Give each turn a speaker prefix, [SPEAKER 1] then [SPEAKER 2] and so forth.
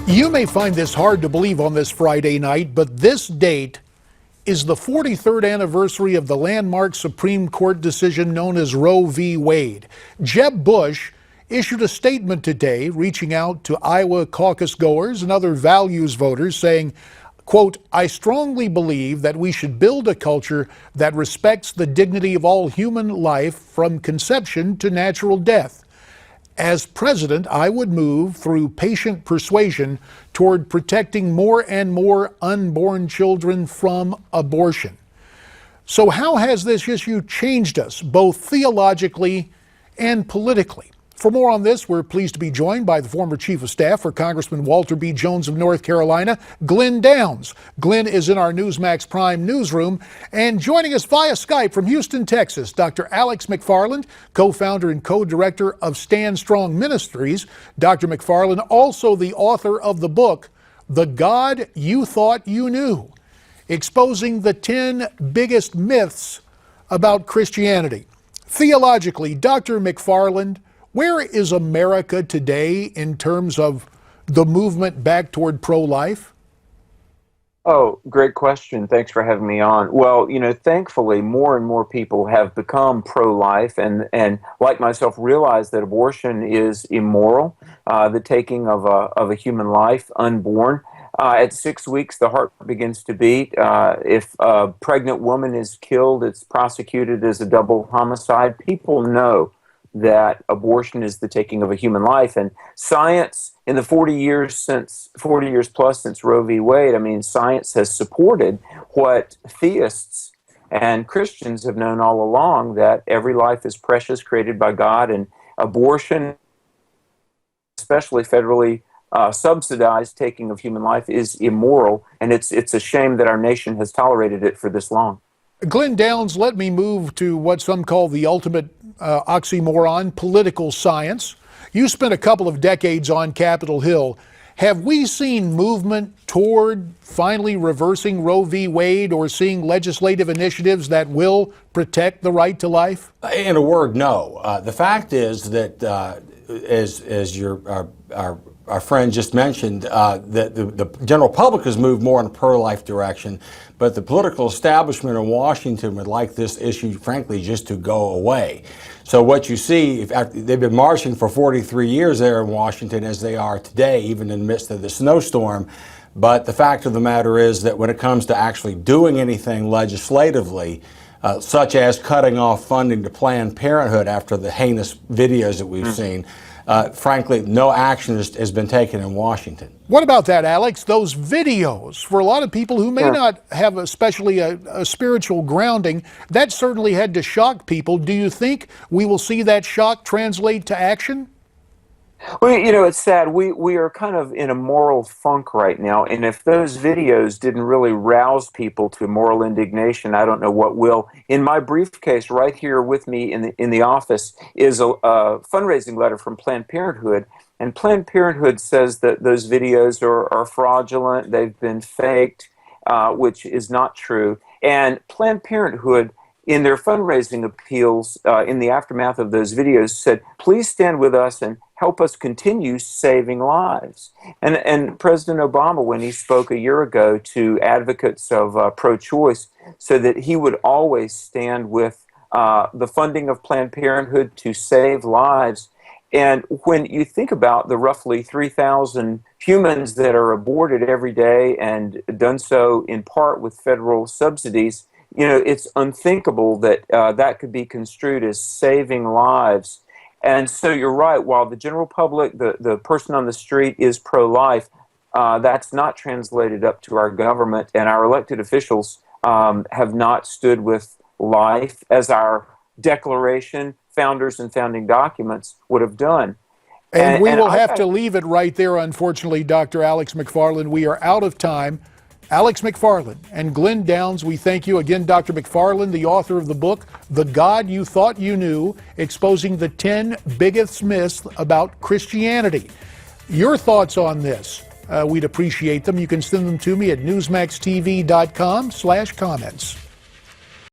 [SPEAKER 1] You may find this hard to believe on this Friday night, but this date is the 43rd anniversary of the landmark Supreme Court decision known as Roe v. Wade. Jeb Bush issued a statement today reaching out to Iowa caucus goers and other values voters saying, quote, "I strongly believe that we should build a culture that respects the dignity of all human life from conception to natural death. As president, I would move through patient persuasion toward protecting more and more unborn children from abortion." So how has this issue changed us, both theologically and politically? For more on this, we're pleased to be joined by the former Chief of Staff for Congressman Walter B. Jones of North Carolina, Glen Downs. Glen is in our Newsmax Prime newsroom, and joining us via Skype from Houston, Texas, Dr. Alex McFarland, co-founder and co-director of Stand Strong Ministries. Dr. McFarland, also the author of the book, The God You Thought You Knew, exposing the 10 biggest myths about Christianity. Theologically, Dr. McFarland, where is America today in terms of the movement back toward pro-life?
[SPEAKER 2] Oh, great question. Thanks for having me on. Well, thankfully, more and more people have become pro-life and like myself, realize that abortion is immoral, the taking of a human life, unborn. At 6 weeks, the heart begins to beat. If a pregnant woman is killed, it's prosecuted as a double homicide. People know that abortion is the taking of a human life, and science in the 40 years plus since Roe v. Wade, science has supported what theists and Christians have known all along, that every life is precious, created by God, and abortion, especially federally subsidized taking of human life, is immoral, and it's a shame that our nation has tolerated it for this long.
[SPEAKER 1] Glen Downs, let me move to what some call the ultimate oxymoron, political science. You spent a couple of decades on Capitol Hill. Have we seen movement toward finally reversing Roe v. Wade or seeing legislative initiatives that will protect the right to life?
[SPEAKER 3] In a word, no. The fact is that, as our friend just mentioned, that the general public has moved more in a pro-life direction, but the political establishment in Washington would like this issue, frankly, just to go away. So what you see, they've been marching for 43 years there in Washington, as they are today, even in the midst of the snowstorm. But the fact of the matter is that when it comes to actually doing anything legislatively, such as cutting off funding to Planned Parenthood after the heinous videos that we've seen, frankly, no action has been taken in Washington.
[SPEAKER 1] What about that, Alex? Those videos, for a lot of people who may not have especially a spiritual grounding, that certainly had to shock people. Do you think we will see that shock translate to action?
[SPEAKER 2] Well, it's sad. We are kind of in a moral funk right now, and if those videos didn't really rouse people to moral indignation, I don't know what will. In my briefcase right here with me in the office is a fundraising letter from Planned Parenthood, and Planned Parenthood says that those videos are fraudulent, they've been faked, which is not true. And Planned Parenthood, in their fundraising appeals in the aftermath of those videos, said, please stand with us and help us continue saving lives. And President Obama, when he spoke a year ago to advocates of pro-choice, said that he would always stand with the funding of Planned Parenthood to save lives. And when you think about the roughly 3,000 humans that are aborted every day and done so in part with federal subsidies, it's unthinkable that that could be construed as saving lives. And so you're right, while the general public, the person on the street is pro-life, that's not translated up to our government, and our elected officials have not stood with life as our Declaration, founders and founding documents would have done.
[SPEAKER 1] And we will have to leave it right there, unfortunately, Dr. Alex McFarland. We are out of time. Alex McFarland and Glen Downs, we thank you again. Dr. McFarland, the author of the book, The God You Thought You Knew, exposing the 10 biggest myths about Christianity. Your thoughts on this, we'd appreciate them. You can send them to me at newsmaxtv.com/comments.